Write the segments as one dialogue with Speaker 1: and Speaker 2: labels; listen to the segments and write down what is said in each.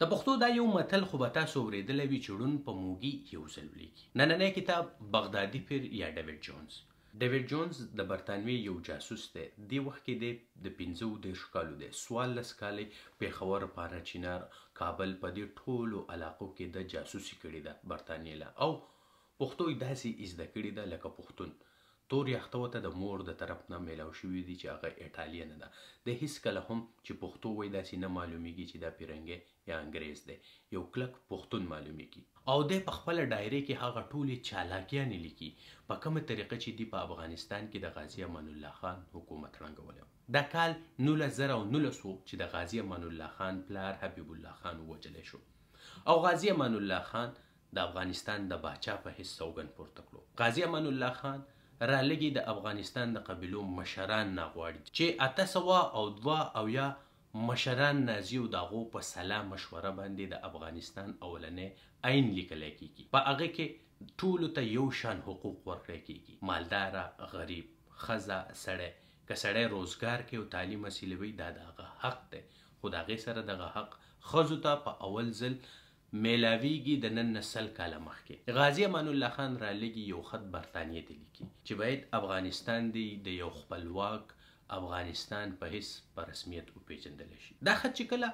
Speaker 1: د پښتو دا یو متل خو به تاسو اورېدلی وي چې ړوند په موږي یو ځل ولیکي. نننی کتاب بغدادي پیر یا ډیوډ جونز. ډیوډ جونز د برطانوي یو جاسوس دی. دې وخت کې دی د 15 کالو دی. 14 کاله پېښور، پارچینار، کابل په دې ټولو علاقو کې د جاسوسي کړې ده برطانیې له، او پښتو یې داسې زده کړې ده لکه پښتون. تور یخته ورته د مور د طرف نه میلاو شوي دي چې هغه ایټالین ده. د هیڅکله هم چې پښتو وایي داسې نه معلومیږي چې دا پیرنګی یا انګریز دی، یو کلک پښتون معلومیږي. او دی په خپله ډایري کې هغه ټولې چالاکیانې لیکي په کومه طریقه چې دی په افغانستان کې د غازي امان الله خان حکومت ړنګولی. دا کال 1919 چې د غازي امان الله خان پلار حبیب الله خان ووژلی شو، او غازي امان الله خان د افغانستان د باچا په حیث سوګند پورته کړو. غازي امان الله خان را لګي د افغانستان د قبیلو مشران ناغواړي چې 802 مشران نازي او د هغو په سلا مشوره باندې د افغانستان اولنی عین لیکلی کیږي. په هغه کې ټولو ته یو شان حقوق ورکړی کیږي، مالداره، غریب، ښځه، سړی. که سړی روزګار کوي او تعلیم حاصلوي دا د هغه حق دی، خو د هغې سره دغه حق ښځو ته په اول ځل میلاویږي د نن نه 100 کاله مخکې. غازي امان الله خان را لګي یو خط برطانیې ته لیکي چې باید افغانستان دی د یو خپلواک افغانستان په حیث په رسمیت وپېژندلی شي. دا خط چې کله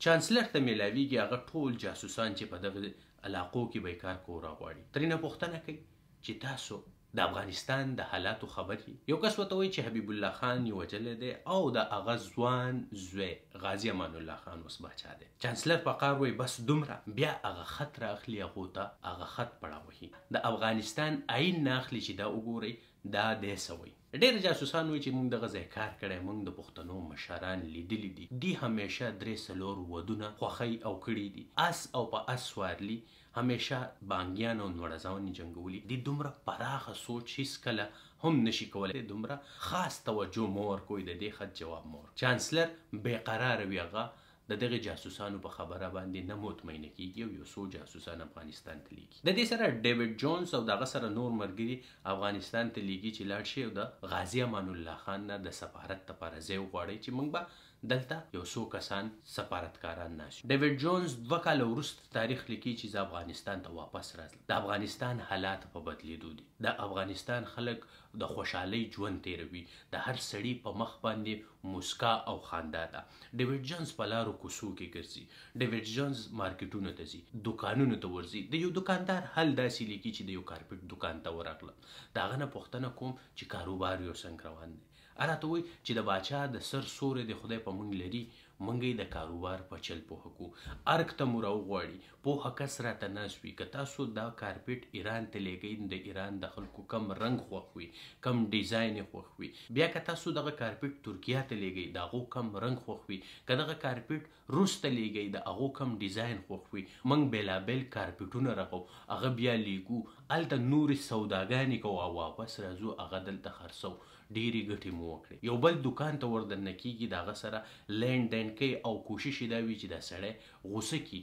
Speaker 1: چانسلر ته میلاویږي، هغه ټول جاسوسان چې په دغه علاقو کې به یې کار کول راغواړي ترېنه پوښتنه کوي چې تاسو د افغانستان د حالاتو خبر یې. یو کس ورته وایي چې حبیب الله خان یې وژلی دی او د هغه ځوان زوی غازي امان الله خان اوس باچا دی. چانسلر په قهر وایي بس دومره. بیا هغه خط رااخلي، هغو ته هغه خط پړاوهي، د افغانستان عین نه اخلي چې دا وګورئ دا دی څه وایي. ډېر جاسوسان وایي چې موږ دغه ځای کار کړی، موږ د پښتنو مشران لیدلي دي، دوی همیشه 3-4 ودونه خوښوي او کړي دي، اس او په اس سوارلي، همیشه بانګیان او نوړزاونې جنګولي دي. دومره پراخه سوچ هیڅکله هم نشي کولی، دومره خاص توجه مه ورکوئ. د دې خط جواب مه ورکوئ. چانسلر بېقراره وي، هغه د دغه جاسوسانو په خبره باندې نه مطمئنه کیږي او یو څو جاسوسان افغانستان ته لیږي. د دې سره ډیوډ جونز او دغه سره نور ملګري افغانستان ته لیږي چې لاړ شي او د غازي امان الله خان نه د سفارت دپاره ځای وغواړئ چې موږ به دلته یو څو کسان سفارتکاران ناست. ډیوډ جونز 2 کاله وروسته تاریخ لیکي چې زه افغانستان ته واپس راځم. د افغانستان حالات په بدلیدو دي. د افغانستان خلک د خوشحالۍ ژوند تیروي، د هر سړي په مخ باندې موسکا او خندا ده. ډیوډ جونز په لارو کوڅو کې ګرځي، ډیوډ جونز مارکیټونو ته ځي، دوکانونو ته ورځي. د یو دوکاندار حل داسې لیکي چې د یو کارپېټ دوکان ته ورغلم، د هغه نه پوښتنه کوم چې کاروبار یو څنګه روان دی. راته وایي چې د باچا د سر سوری د خدای په موږ لري، موږ یې د کاروبار په چل پوهه کوو. ارګ ته مو راوغواړي، پوهه کس راته ناست وي. که تاسو دا کارپېټ ایران ته لیږئ، د ایران د خلکو کم رنګ خوښ وي، کم ډیزاین یې خوښ وي. بیا که تاسو دغه کارپېټ ترکیه ته لیږئ، د هغو کم رنګ خوښ وي. که دغه کارپېټ روس ته لیږئ، د هغو کم ډیزاین خوښ وي. موږ بېلابېل کارپېټونه رغو، هغه بیا لیږو، هلته نورې سوداګانې کوو او واپس راځو، هغه دلته خرڅو. ډېرې ګټې مو وکړې. یو بل دوکان ته وردننه کېږي، د هغه سره لین دین کوي او کوشش یې دا وي چې دا سړی غوسه کړي،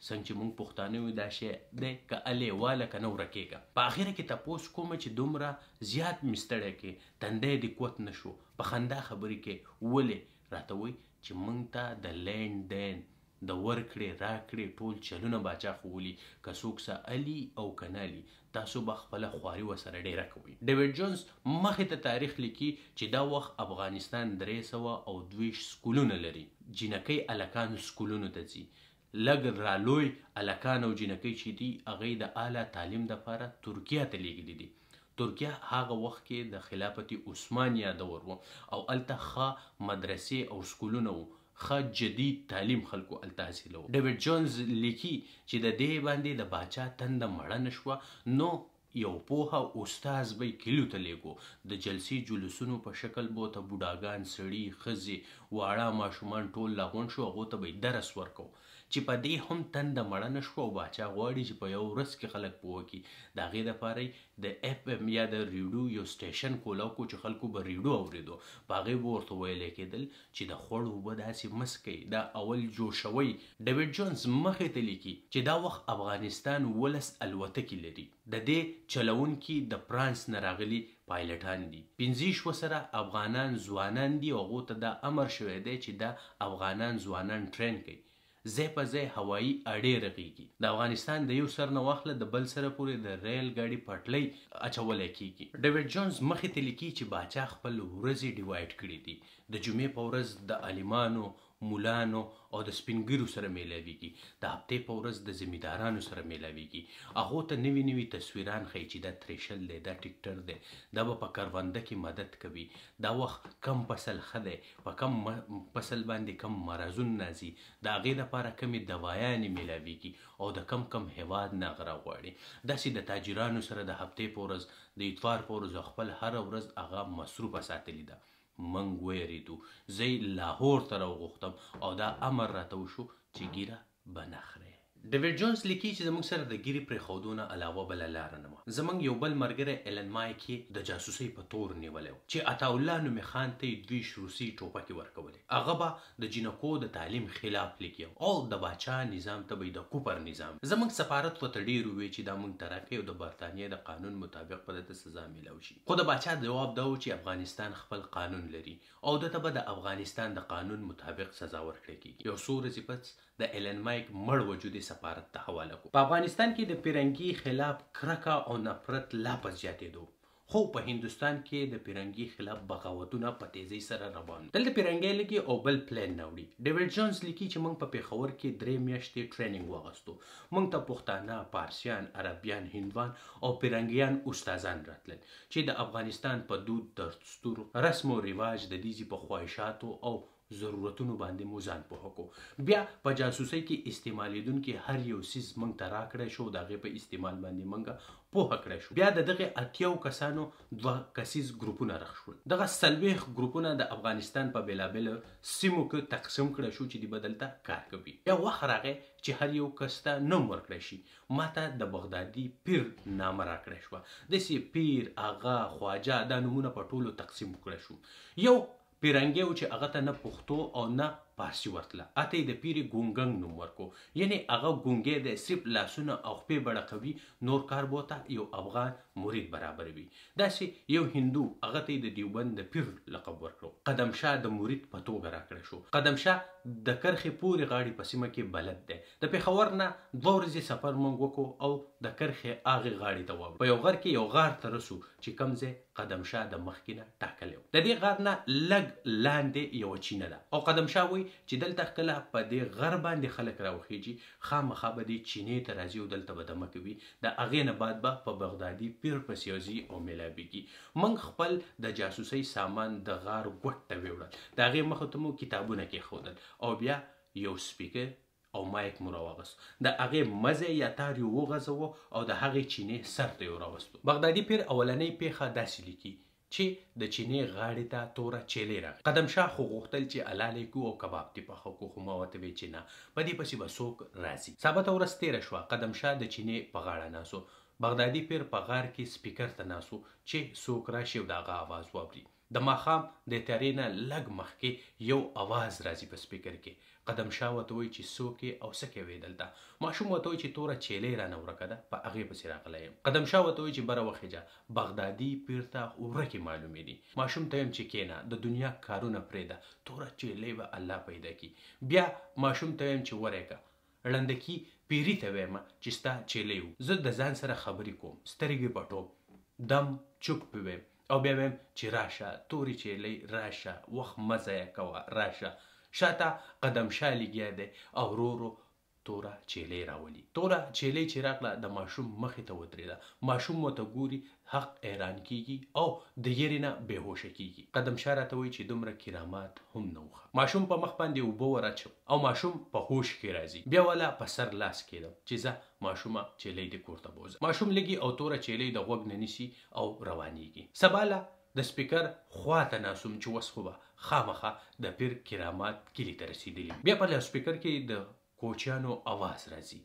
Speaker 1: څنګه چې موږ پښتانه وي دا شی دی که الې واله که نه ورکېږه. په اخره کې تپوس کومه چې دومره زیات مې ستړی کې، تندی دې کوت نه شو، په خندا خبرې کې ولې؟ راته وایي چې موږ ته د لین دین د ورکړې راکړې ټول چلونه باچا ښوولي، که څوک څه الي او که نه الي، تاسو به خپله خواري ورسره ډېره کوئ. ډیوډ جونز مخې ته تاریخ لیکي چې دا وخت افغانستان 320 سکولونه لري. جینکۍ هلکانو سکولونو ته ځي، لږ رالوی هلکان او جینکۍ چې دي هغوی د اعلی تعلیم دپاره ترکیه ته لیږلي دي. ترکیه هغه وخت کې د خلافت عثمانیه دور و او هلته ښه مدرسې او سکولونه وو، ښه جدید تعلیم خلکو هلته حاصلوو. ډیوډ جونز لیکي چې د دې باندې د باچا تنده مړه نه شوه، نو یو پوهه استاز به یې کلیو ته لیږو، د جلسې جلوسونو په شکل به ورته بوډاګان، سړي، ښځې، واړه ماشومان ټول راغونډ شو، هغو ته به یې درس ورکو. چې په دې هم تنده مړه نه شوه او باچا غواړي چې په یو ورځ کې خلک پوه کړي. د هغې دپاره یې د FM یا د ریډیو یو سټیشن کولاو کو چې خلکو به ریډیو اورېدو، په هغې به ورته ویلی کېدل چې د خوړ اوبه داسې مه څښئ، دا اول جوشوئ. ډیوډ جونز مخې ته لیکي چې دا وخت افغانستان 12 الوتکې لري. د دې چلونکي د فرانس نه راغلي پایلټان دي. 15 ورسره افغانان ځوانان دي او هغو ته دا امر شوی دی چې دا افغانان ځوانان ټرین کوي. ځای په ځای هوایي اډې رغېږي. د افغانستان د یو سر نه واخله د بل سره پورې د ریل ګاډي پټلۍ اچولی کېږي. ډیوډ جونز مخې ته لیکي چې باچا خپل ورځې ډیوایډ کړي دي. د جمعې په ورځ د عالمانو، مولانو او د سپینګیرو سره میلاویږي. د هفتې په ورځ د زمیندارانو سره میلاویږي. هغو ته نوي نوي تصویران ښیي چې دا تریشل دی، دا ټیکټر دی، دا به په کرونده کې مدد کوي، دا وخت کم فصل ښه دی، په کم فصل باندې کم مرضونه راځي، د هغې دپاره کمې دوایانې میلاویږي او د کم هیواد نه هغه راغواړي. داسې د تاجرانو سره د هفتې په ورځ، د اتوار په ورځ خپل هره ورځ هغه مصروفه ساتلې ده. منګ ویریدو، زه لاهور ته راوغوښتم او دا امر راته وشو چې ګیره به نه خورې. ډیوډ جونز لیکي چې زموږ سره د ګیرې پرېښودو نه علاوه بله لاره نه وه. زموږ یو بل ملګری ایلن مایک یې د جاسوسۍ په تور نیولی و چې عطاالله نومې خان ته یې 2 روسي ټوپکې ورکولې. هغه به د جینکو د تعلیم خلاف لیکي او د باچا نظام ته به یې د کوپر نظام. زموږ سفارت ورته ډېر وویل چې دا موږ ته راکړي او د برطانیې د قانون مطابق به درته سزا میلاو شي. خو د باچا جواب دا و چې افغانستان خپل قانون لري او دته به د افغانستان د قانون مطابق سزا ورکړل کېږي. یو څو ورځې پس د ایلن مایک مړ وجود سفارت ته حواله کو. په افغانستان کې د پیرنګي خلاف کرکه او نفرت لا پس زیاتېدو، خو په هندوستان کې د پیرنګي خلاف بغاوتونه په تیزۍ سره روان. دلته پیرنګي لګي او بل پلان نه وړي. ډیوډ جونز لیکي چې موږ په پېښور کې 3 میاشتې ټریننګ واغوستو. موږ ته پښتانه، پارسیان، عربیان، هندوان او پیرنګیان استادان راتلل چې د افغانستان په دود، دستور، رسم او رواج، د دیزي په خواهشاتو او ضرورتونو باندې مو ځان پوهه کو. بیا په جاسوسۍ کې استعمالیدونکي هر یو څیز موږ ته راکړی شو، د هغې په استعمال باندې موږ پوهه کړی شو. بیا د دغې 80 کسانو 2 کسیز ګروپونه رخ شول. دغه 40 ګروپونه د افغانستان په بېلابېلو سیمو کې تقسیم کړی شو چې دوی به دلته کار کوي. بیا وخت راغی چې هر یو کس ته نوم ورکړی شي. ما ته د بغدادي پیر نامه راکړی شوه. داسې پیر، آغا، خواجه، دا نومونه په ټولو تقسیم کړی شو. یو پیرنګی و چې هغه ته نه پښتو او نه پارسي ورتله، اته یې د پیري ګونګنګ نوم ورکو. یعنې هغه ګونګی دی، صرف لاسونه او خپې بړقوي، نور کار به ورته یو افغان مرید برابر وي. داسې یو هندو، هغه ته یې د دیوبند د پیر لقب ورکړو. قدم شاه د مرید په توګه راکړی شو. قدم شاه د کرښې پورې غاړې په سیمه کې بلد دی. د پېښور نه 2 ورځې سفر موږ وکړو او د کرښې هغې غاړې ته واوړو. په یو غر کې یو غار ته رسو چې کوم ځای قدم شاه د مخکې نه ټاکلی و. د دې غار نه لږ لاندې یوه چینه ده او قدم شاه وایي چې دلته کله په دې غر باندې خلک راوخیږي، خامخا به دې چینې ته راځي او دلته به دمه کوي. د هغې نه بعد به په بغدادي پیر پسې ځي او میلاویږي. موږ خپل د جاسوسۍ سامان د غار ګوټ ته ویوړل. د هغې مخې ته مو کتابونه کېښودل او بیا یو سپیکر او مایک مو راواغست. د هغې مزی یا تار یې وغځوو او د هغې چینې سر ته یې راوستو. بغدادي پیر اولنۍ پیښه داسې لیکي چې د چینې غاړې ته توره چیلې راغی. قدم شاه خو غوښتل چې حلالې کړو او کباب دې پخه کړو، خو ما ورته ویل چې نه، په دې پسې به څوک راځي. ثابته ورځ تېره شوه. قدم شاه د چینې په غاړه ناست و. بغدادي پیر په غار کې سپیکر ته ناست و چې څوک راشي او د هغه اواز واوري. د ماښام د تیارې نه لږ مخکې یو اواز راځي په سپیکر کې. قدم شاه ورته وایي چې څوک یې او څه کوې دلته. ماشوم ورته وایي چې توره چیلې رانه ورکه ده، په هغې پسې راغلی یم. قدم شاه ورته وایي چې بره وخېجه، بغدادي پیر ته ورکې معلومې دي. ماشوم ته ویم چې کېنه، د دنیا کارونه پرېږده، توره چیلې به الله پیدا کړي. بیا ماشوم ته ویم چې ورېږه، ړندکي پیري ته ویم چې ستا چیلې و، زه د ځان سره خبرې کوم، سترګې پټوم، دم چوپ ویم او بیا ویم چې راشه تورې چیلۍ، راشه وخت مه ضایع کوه، راشه. شاته قدم شاه لګیا دی او ورو ورو توره چیلۍ راولي. توره چیلۍ چې راغله د ماشوم مخې ته ودرېده. ماشوم ورته ګوري، حق حیران کېږي او د یېرې نه بېهوشه کېږي. قدم شاه راته وایي چې دومره کرامات هم نه وخه. ماشوم په مخ باندې اوبه ور اچوم او ماشوم په هوش کې راځي. بیا والا په سر لاس کېدم چې ځه ماشومه چیلۍ دې کور ته بوځه. ماشوم لګي او توره چیلۍ د غوږ نه نیسي او روانېږي. سباله د سپیکر خوا ته ناسوم چې وس خو به خامخا د پیر کرامات کلي ته رسېدلي. بیا په لاوډ سپیکر کې د کوچیانو اواز راځي،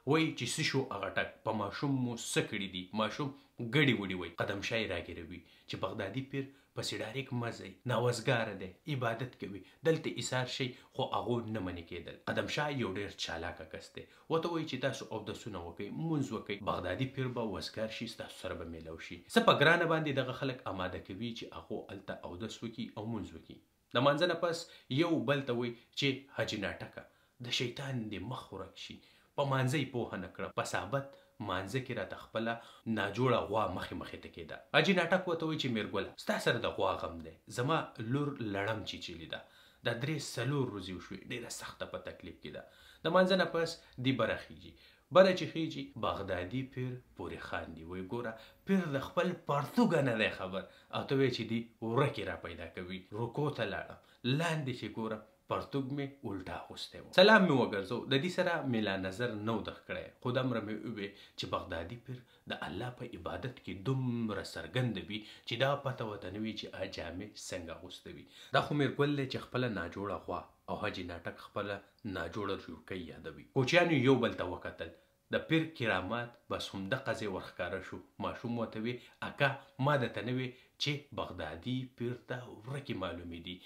Speaker 1: وایي چې څه شو هغه ټک، په ماشوم مو څه کړي دي. ماشوم ګډې وډې وایي. قدم شاه یې راګیروي چې بغدادي پیر پسې ډایرکټ مه ځئ، ناوزګاره دی، عبادت کوي، دلته ایثار شئ. خو هغو نه منې کېدل. قدم شاه یو ډېر چالاکه کس دی. ورته وایي چې تاسو اودسونه وکئ، مونځ وکئ، بغدادي پیر به وزګار شي، ستاسو سره به میلاو شي. څه په ګرانه باندې دغه خلک اماده کوي چې هغو هلته اودس وکړي او مونځ وکړي. د مانځه نه پس یو بل ته وایي چې حاجي ناټکه د شیطان د مخ ورک شي. په مانځه یې پوهه نه کړه، په ثابت مانځه کې راته خپله ناجوړه غوا مخې ته کېده. حاجي ناټک ورته وایي چې میرګله ستا سره د غوا غم دی، زما لور لړم چیچلې ده، دا 3-4 ورځې وشوې، ډېره سخته په تکلیف کې ده. د مانځه نه پس دی بره خیږي. بره چې خیږي بغدادي پیر پورې خاندي، وایي ګوره پیر د خپل پرتوګه نه دی خبر، او ته وایې چې دی ورکې را پیدا کوي. رکو ته لاړم، لاندې چې ګورم پرتوګ مې الټا اغوستی و. سلام مې وګرځو، د دې سره مې لا نظر نه و دغ کړی، خو دومره مې وویل چې بغدادي پیر د الله په عبادت کې دومره څرګنده وي چې دا پته ورته نه وي چې جامې څنګه اغوستی وي. دا خو میرګل دی چې خپله ناجوړه غوا او حاجي ناټک خپله ناجوړه ریوکۍ یادوي. کوچیانو یو بل ته وکتل، د پیر کرامات بس همدغه ځای ورښکاره شو. ماشوم ورته وی اکا ما درته نه وی چې بغدادي پیر ته ورکې معلومې دي.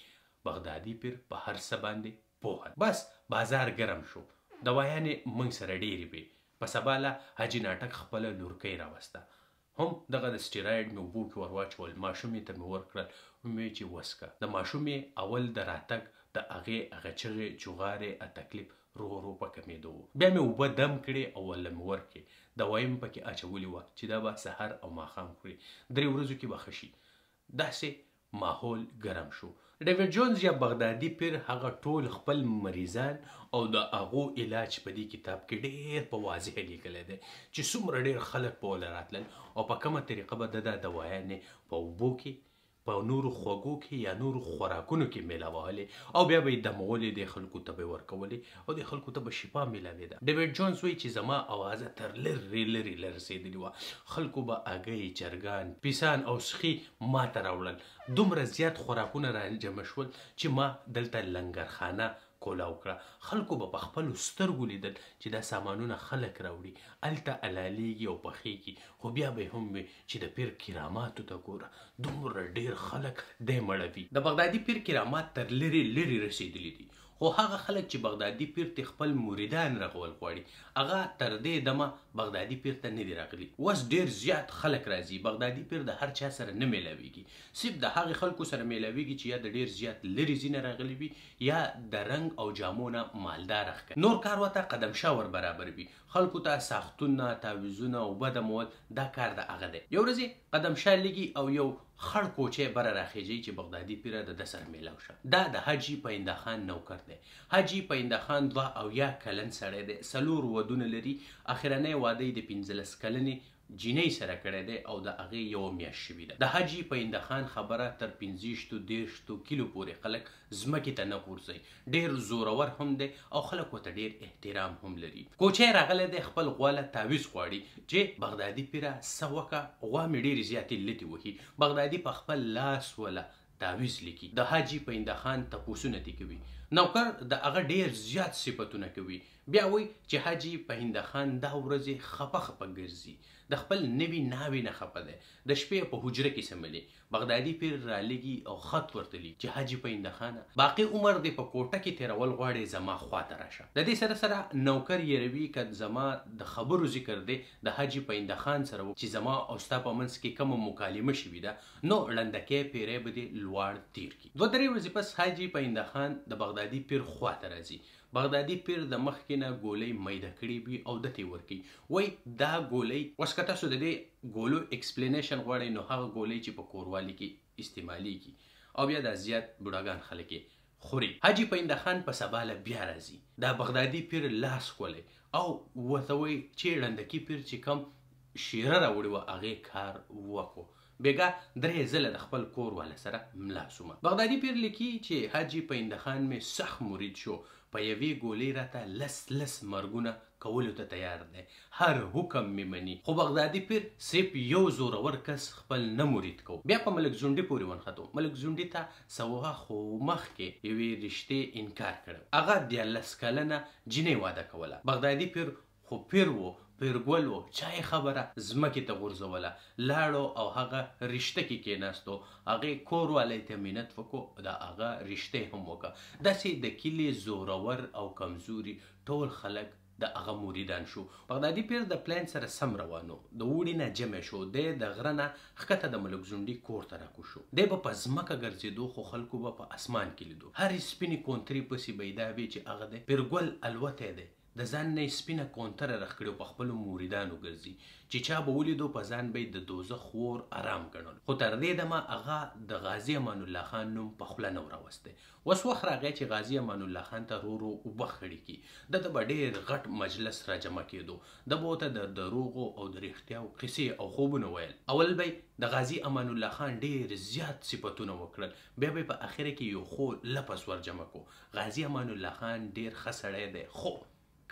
Speaker 1: بغدادي پیر په هر څه باندې پوهه. بس بازار ګرم شو، دوايانې موږ سره ډېرې وې. په سبا له حاجي ناټک خپله لورکۍ راوسته، هم دغه د سټیراید مې اوبو کې ور واچول، ماشومې ته مې ورکړل، ومې چې وسکه. د ماشومې اول د راتګ د هغې چغې چغارې تکلیف رو په کمېدو و. بیا مې اوبه دم کړې او وله مې ورکړې. دوايي مې پکې اچولې وه چې دا به سحر او ماښام خوري، 3 ورځو کې به ښه شي. داسې ماحول ګرم شو. ډیوډ جونز یا بغدادي پیر هغه ټول خپل مریضان او د هغو علاج په دې کتاب کې ډېر په واضح لیکلی دی چې څومره ډېر خلک په وله راتلل او په کومه طریقه به د دوايانې په اوبو کې، په نورو خوږو کې یا نورو خوراکونو کې میلاوهلې او بیا به یې دمولې، د خلکو ته به یې ورکولې او د خلکو ته به شفا میلاوېده. ډیوډ جونز وایي چې زما اوازه تر لرې لرې رسېدلې وه. خلکو به هګۍ، چرګان، پیسان او سخي ما ته راوړل. دومره زیات خوراکونه را جمع شول چې ما دلته لنګرخانه کولاو کړه. خلکو به په خپلو سترګو لیدل چې دا سامانونه خلک راوړي، هلته حلالېږي او پخېږي، خو بیا به هم وي چې د پیر کراماتو ته ګوره دومره ډېر خلک دی مړوي. د بغدادي پیر کرامات تر لرې لرې رسېدلي دي، خو هغه خلک چې بغدادي پیر ته خپل مریدان رغول غواړي هغه تر دې دمه بغدادي پیر ته نه دي راغلي. اوس ډېر زیات خلک راځي. بغدادي پیر د هر چا سره نه میلاویږي، صرف د هغې خلکو سره میلاویږي چې یا د ډېر زیات لرې ځینه راغلي وي یا د رنګ او جامو نه مالدار ښکاري. نور کار ورته قدم شاه ور برابر وي. خلکو ته ساختونه، تعویضونه او بده مول دا کار د هغه دی. یو ورځې قدم شاه لګي او یو خړ کوچی بره راخیږي چې بغدادي پیره د ده سره میلاو شه. دا د حاجي پاینده خان نوکر دی. حاجي پاینده خان 2 کلن سړی دی، 4 ودونه لري. اخرنی واده یې د 15 کلنې جینۍ سره کړی دی او د هغې 1 میاشت شوي ده. د حاجي پاینده خان خبره تر 15-30 کیلو پورې خلک ځمکې ته نه غورځوي. ډېر زورور هم دی او خلک ورته ډېر احترام هم لري. کوچی راغلی دی، خپل غوا له تعویض غواړي چې بغدادي پیره څه وکړه، غوا مې ډېرې زیاتې لتې وهي. بغدادي په خپل لاس وله تعویض لیکي. د حاجي پاینده خان تپوسونه دې کوي. نوکر د هغه ډېر زیات صفتونه کوي. بیا وایي چې حاجي پاینده خان دا ورځې خپه ګرځي، د خپل نوي ناوې نه خپه دی. د شپې په حجره کې سملي. بغدادي پیر رالګي او خط ورته لیکي چې حاجي پاینده خانه باقي عمر دې په کوټه کې تېرول غواړې، زما خواته راشه. د دې سره سره نوکر یېروي که زما د خبرو ذکر دی د حاجي پاینده خان سره چې زما او ستا په منځ کې کومه مکالمه شوې ده نو ړندکی پیری به دې لوړ تیر کړي. 2-3 ورځې پس حاجي پاینده خان د بغدادي پیر خواته راځي. بغدادي پیر د مخکې نه ګولۍ میده کړې وي او دته یې ورکوي. وایي دا ګولۍ اوس که تاسو د دې ګولو ایکسپلینیشن غواړئ نو هغه ګولۍ چې په کوروالي کې استعمالیږي او بیا دا زیات بوډاګان خلک یې خوري. حاجي پاینده خان په سبا له بیا راځي. دا بغدادي پیر لاس کولی او ورته وایي چې ړندکي پیر چې کوم شیره راوړې وه هغې کار وکړو. بیګا 3 ځله د خپل کور والا سره ملا سومه. بغدادي پیر لیکي چې حاجي پاینده خان مې سخت مرید شو، په یوې ګولۍ راته لس مرګونه کولو ته تیار دی، هر حکم مې مني. خو بغدادي پیر صرف یو زورور کس خپل نه مرید کو. بیا په ملک زونډي پورې ونښتو. ملک زونډي ته سوغه خو مخکې یوې رشتې انکار کړی، هغه 14 کلنه جینۍ واده کوله. بغدادي پیر خو پیر و، پیرګل و، چا یې خبره ځمکې ته غورځوله. لاړو او هغه رشته کې کېناستو، هغې کور والی ته منت وکړو، د هغه رشته هم وکړه. داسې د کلي زورور او کمزوري ټول خلک د هغه موریدان شو. بغدادي پیر د پلان سره سم روانو، د اوړي نه جمع شو، د غره نه ښکته د ملک زونډي کور ته راکو شو. دی به په ځمکه ګرځېدو خو خلکو به په اسمان کې لیدو. هرې سپینې کونترې پسې به یې دا وي چې هغه دی پیرګل الوتی دی، د ځان نه یې سپینه کونتره رخ کړې او په خپلو موریدانو ګرځي چې چا به ولیدو په ځان به یې د دوزخ اور آرام ګڼل. خو تر دې دمه هغه د غازي امان الله خان نوم په خوله نه راوستی. اوس وخت راغی چې غازي امان الله خان ته ورو اوبه خړې کړي. ده ته به ډېر غټ مجلس را جمع کېدو. ده به ورته د دروغو او د رښتیاو قصې او خوبونه ویل. اول به د غازي امان الله خان ډېر زیات صفتونه وکړل، بیا به په اخره کې یو خو لپس ور جمع کو. غازي امان الله خان ډېر ښه سړی دی، خو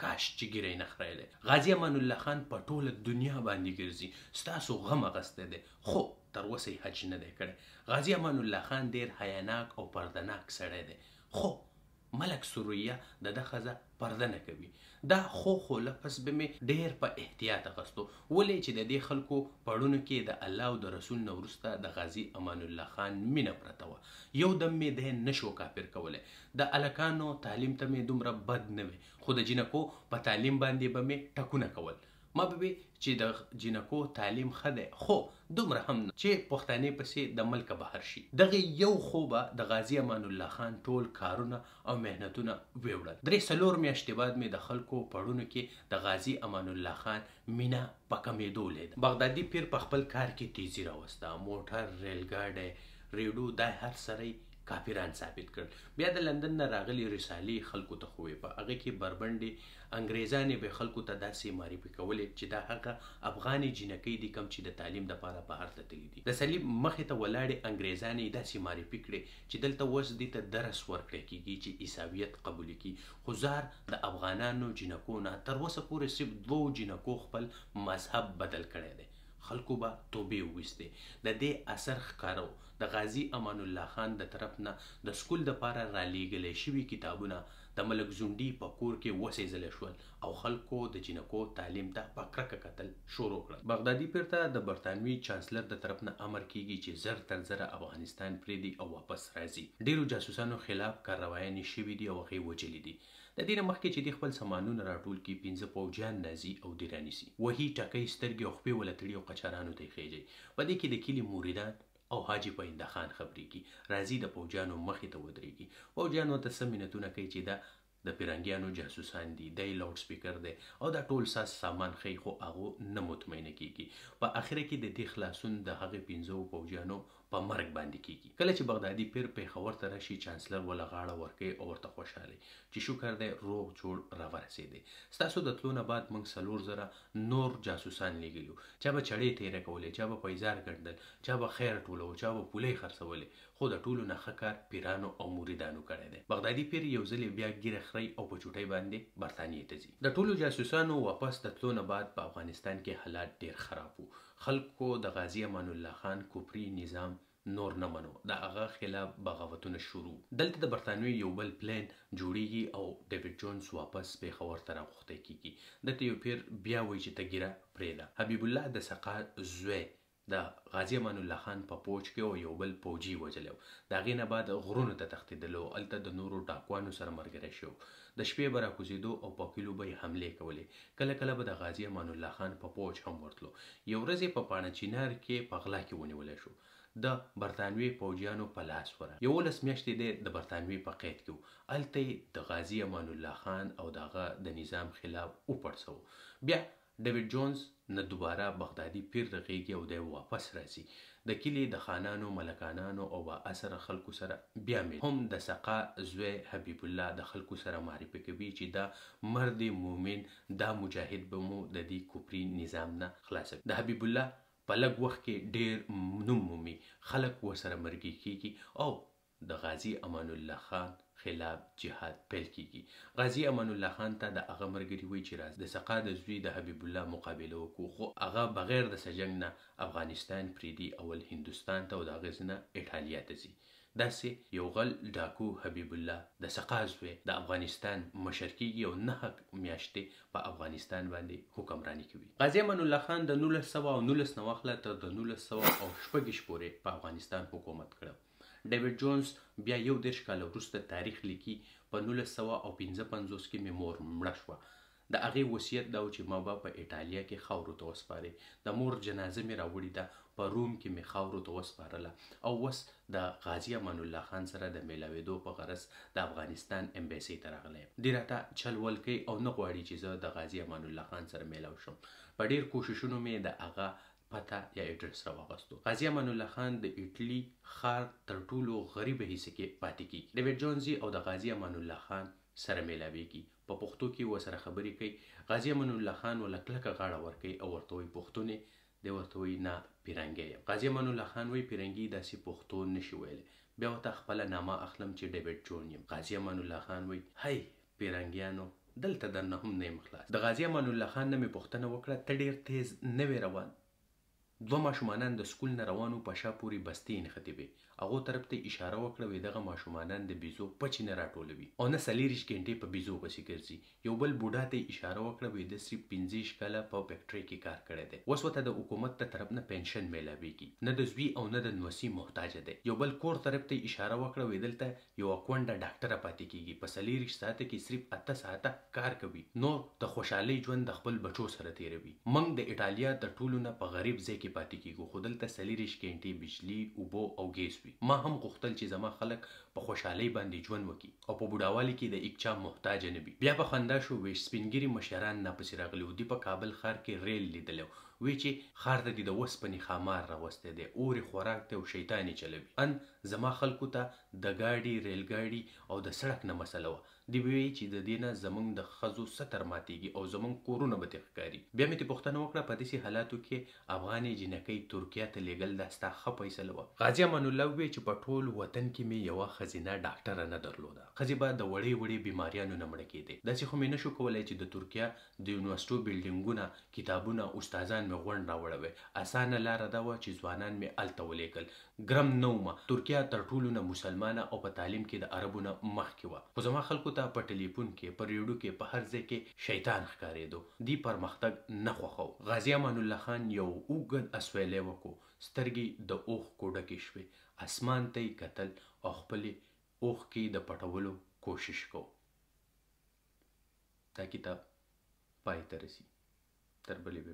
Speaker 1: کاش چې ګیره یې نه خریلی. غازي امان الله خان په ټوله دنیا باندې ګرځي، ستاسو غم اخیستی دی، خو تر اوسه یې حج نه دی کړی. غازي امان الله خان ډېر حیاناک او پردهناک سړی دی، خو ملک سرویه د ده ښځه پرده نه کوي. دا خو لفظ به مې ډېر په احتیاط اخیستو، ولې چې د دې خلکو پړونو کې د الله او د رسول نه وروسته د غازي امان الله خان مینه پرته وه. یو دم مې دی نشو کافر کولی. د هلکانو تعلیم ته مې دومره بد نه وی، خو د جینکو په تعلیم باندې به مې ټکونه کول. ما به وی چې د جینکو تعلیم ښه دی، خو دومره هم نه چې پښتانې پسې د ملکه بهر شي. دغه یو خو به د غازي امان الله خان ټول کارونه او محنتونه ویوړل. 3-4 میاشتې بعد مې د خلکو پړونو کې د غازي امان الله خان مینه په کمېدو لیده. بغدادي پیر په خپل کار کې تیزی راوسته، موټر، ریلګاډی، ریډیو، دا هر سره کافران ثابت کړل. بیا د لندن نه راغلي رسالې خلکو ته خوې، په هغه کې بربنډې انګریزانې به خلکو ته داسې معرفي کولې چې دا هغه افغاني جینکۍ دي کوم چې د تعلیم دپاره بهر ته تللي دي. د صلیب مخې ته ولاړې انګریزانې داسې معرفي کړې چې دلته اوس دې ته درس ورکړی کېږي چې عیسویت قبول کړي. خو زار د افغانانو جینکو نه تر اوسه پورې صرف 2 جینکو خپل مذهب بدل کړی دی. خلکو به توبې وویستې. د دې اثر ښکاره د غازي امان الله خان د طرف نه د سکول دپاره رالیږلی شوي کتابونه د ملک زونډي په کور کې وسېځلی شول او خلکو د جینکو تعلیم ته په کرکه کتل شروع کړل. بغدادي پیر ته د برطانوي چانسلر د طرف نه امر کیږي چې زر تر زره افغانستان پرېږدي او واپس راځي. ډېرو جاسوسانو خلاف کاروایانې شوي دي او هغې وجلي دي. د دې نه مخکې چې دوی خپل سامانونه راټول کړي، 15 پوځیان نازي او دې رانیسي. وهي ټکۍ سترګې او خپې وله تړي او قچارانو ته یې خېږي. په دې کې د کلي موریدان او حاجي پاینده خان خبرېږي، راځي د پوځیانو مخې ته ودرېږي. پوځیان ورته څه منتونه کوي چې دا د پیرنګیانو جاسوسان دي، دی لاوډ سپیکر دی او دا ټول سامان ښیي، خو هغه نه مطمئنه کېږي. په اخره کې د دې خلاصون د هغې 15 پوځیانو په مرګ باندې کېږي. کله چې بغدادي پیر پېښور ته راشي، چانسلر وله غاړه ورکوي او ورته خوشحالي چې شکر دی روغ جوړ راورسېدی. ستاسو د تلو نه بعد موږ 4,000 نور جاسوسان لیږلي وو، چا به چړې تېره کولې، چا به پیزار ګڼدل، چا به خیر ټولو، چا به پولۍ خرڅولې، خو د ټولو نه ښه کار پیرانو او مریدانو کړی دی. بغدادي پیر یو ځل بیا ګیره خوري او په چوټۍ باندې برطانیې ته ځي. د ټولو جاسوسانو واپس د تلو نه بعد په افغانستان کې حالات ډېر خراب وو. خلکو د غازي امان الله خان کفري نظام نور نه منو، د هغه خلاف بغاوتونه شروع. دلته د برطانوي یو بل پلان جوړیږي او ډیوډ جونز واپس پېښور ته راغوښتی کېږي. دلته یو پیر بیا وایي چې ته ګیره پرېږده. حبیب الله د سقا زوی د غازي امان الله خان په پوج کې او یو بل پوجي وجلی و. د هغې نه بعد غرونو ته تښتېدلو، هلته د نورو ډاکوانو سره ملګری شو. د شپې به راکوزېدو او په کلیو به یې حملې کولې. کله کله به د غازي امان الله خان په پوج هم ورتلو. یو ورځ یې په پاڼه چینار کې په غلا کې ونیولی شو. د برطانوي پوجیانو په لاس وره 11 میاشتې دی د برطانوي په قید کې و. هلته یې د غازي امان الله خان او د هغه د نظام خلاف وپړسوه. بیا ډیوډ جونز نه دوباره بغدادي پیر رغېږي او دی واپس راځي. د کلي د خانانو، ملکانانو او با اثره خلکو سره بیا مې هم د سقا زوی حبیب الله د خلکو سره معرفي کوي چې دا مرد مومن، دا مجاهد به مو د دې کفري نظام نه خلاصوي. د حبیب الله په لږ وخت کې ډېر نوم مومي، خلک ورسره مرګي کېږي او د غازي امان الله خان خلاف جهاد پیل کېږي. غازي امان الله خان ته د هغه ملګري وایي چې راځه د سقا د زوی د حبیب الله مقابله وکړو، خو هغه بغیر د جنګ نه افغانستان پرېږدي، اول هندوستان ته او د هغې نه ایټالیا ته ځي. داسې یو غل ډاکو حبیب الله د سقا زوی د افغانستان مشر کېږي او 9 میاشتې په افغانستان باندې حکمراني کوي. غازي امان الله خان د 1919 نه واخله تر د 1906 پورې په افغانستان حکومت کړی. ډیوډ جونز بیا 11 کاله وروسته تاریخ لیکي په 1955 کې مې مور مړه شوه. د هغې وصیت دا و چې ما به په ایټالیا کې خاورو ته وسپارې. د مور جنازه مې راوړې ده، په روم کې مې خاورو ته وسپارله او اوس د غازي امان الله خان سره د میلاوېدو په غرض د افغانستان امبیسي ته راغلی یم. دې راته چل ول کوي او نه غواړي چې زه د غازي امان الله خان سره میلاو شم. په ډېر کوششونو مې د هغه پته یا اډرس راواغستو. غازي امان الله خان د ایټلي ښار تر ټولو غریبه حصه کې پاتې کیږي. ډیوډ جونز او د غازي امان الله خان سره میلاویږي، په پښتو کې ورسره خبرې کوي. غازي امان الله خان ول کلکه غاړه ورکوي او ورته وایي پښتون دی، ورته وایي نه پیرنګی یم. غازي امان الله خان وایي پیرنګي داسې پښتو نشي ویلی. بیا ورته خپله نامه اخلم چې ډیوډ جون یم. غازي امان الله خان وایي هی پیرنګیانو دلته درنه هم نه یم خلاص. د غازي امان الله خان نه مې پوښتنه وکړه ته ډېر تیز نه وې روان؟ دوه ماشومانان د سکول نه روانو، په شا پورې بستې نښتې وې. هغو طرف ته اشاره وکړه وایي دغه ماشومانان د بیزو پچې نه راټولوي او نه 40 ګنټې په بیزو پسې ګرځي. یو بل بوډا ته اشاره وکړه وایي د صرف 15 کاله په فیکټرۍ کې کار کړی دی، اوس ورته د حکومت د طرف نه پنشن میلاویږي، نه د زوی او نه د نوسي محتاجه دی. یو بل کور طرف ته اشاره وکړه وایي دلته یوه کونډه ډاکټره پاتې کیږي، په 40 ساعته کې صرف 8 ساعته کار کوي، نو د خوشحالۍ ژوند د خپل بچو سره تیروي. موږ د ایټالیا د ټولو نه په غریب ځای کې پاتې کیږو، خو دلته 40 ګنټې بجلي، اوبه او ګیس وي. ما هم غوښتل چې زما خلک په خوشحالۍ باندې ژوند وکړي او په بوډاوالي کې د هیچا محتاج نه وي. بیا په خندا شو ویش سپینګیري مشران ناپسې راغلي و. دوی په کابل ښار کې ریل لیدلی وی چې ښار ته د اوسپنې خامار راوستی دی، اورې خوراک دی او شیطانې چلوي. ان زما خلکو ته د ګاډي ریل ګاډي او د سړک نه مسله وه. دوی وی چې د دې نه زموږ د ښځو ستر ماتېږي او زموږ کورونه به ترې ښکاري. بیا مې ترې پوښتنه وکړه په داسې حالاتو کې افغانې جینکۍ ترکیه ته لیږل دا ستا ښه فیصله وه؟ غازي امان الله وویل چې په ټول وطن کې مې یوه ښځینه ډاکټره نه درلوده. ښځې به د وړې وړې بیماریانو نه مړه کېدې. داسې خو مې نشو کولی چې د ترکیه د یونیورسټو بلډینګونه، کتابونه، استادان مې غونډ راوړوي. اسانه لاره دا وه چې ځوانان مې هلته ولېږل. ګرم نه ومه. ترکیه تر ټولو نه مسلمانه او په تعلیم کې د عربو نه مخکې وه، خو زما خلکو ته په ټلیفون کې، په ریډیو کې، په هر ځای کې شیطان ښکارېدو. دوی پرمختګ نه خوښو. غازي امان الله خان یو اوږد اسویلی وکړو، سترګې د اوښکو ډکې شوې، اسمان ته یې کتل او خپلې اوښکې د پټولو کوشش کو. دا کتاب پای ته رسي. تر بلې به